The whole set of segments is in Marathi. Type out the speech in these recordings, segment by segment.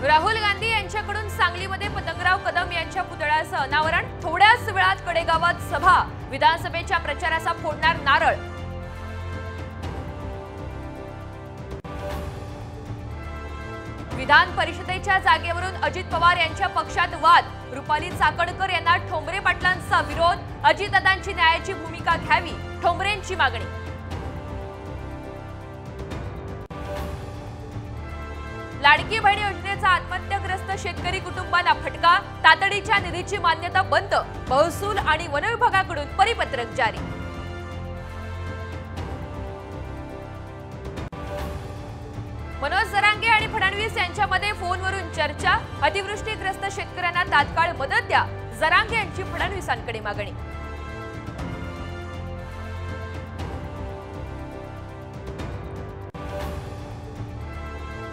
राहुल गांधी यांच्याकडून सांगलीमध्ये पतंगराव कदम यांच्या पुतळ्याचं अनावरण। थोड्याच वेळात कडेगावात सभा। विधानसभेच्या प्रचाराचा फोडणार नारळ। विधान परिषदेच्या जागेवरून अजित पवार यांच्या पक्षात वाद। रुपाली चाकणकर यांना ठोंबरे पाटलांचा विरोध। अजितदादांची न्यायाची भूमिका घ्यावी, ठोंबरेंची मागणी। लाडकी बहीण योजनेचा आत्महत्याग्रस्त शेतकरी कुटुंबांना फटका। तातडीच्या निधीची मान्यता बंद। महसूल आणि वन विभागाकडून परिपत्रक जारी। मनोज जरांगे आणि फडणवीस यांच्यामध्ये फोनवरून चर्चा। अतिवृष्टीग्रस्त शेतकऱ्यांना तात्काळ मदत द्या, जरांगे यांची फडणवीसांकडे मागणी।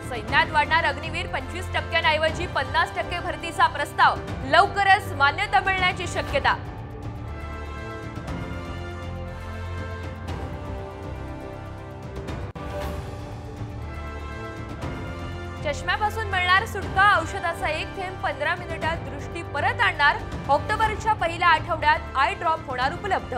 सैन्यात वाढणार अग्निवीर। 25% ऐवजी 50% भरतीचा प्रस्ताव। लवकरच मान्यता मिळण्याची शक्यता। चष्म्यापासून मिळणार सुटका। औषधाचा एक थेंब 15 मिनिटात दृष्टी परत आणणार। ऑक्टोबरच्या पहिल्या आठवड्यात आय ड्रॉप होणार उपलब्ध।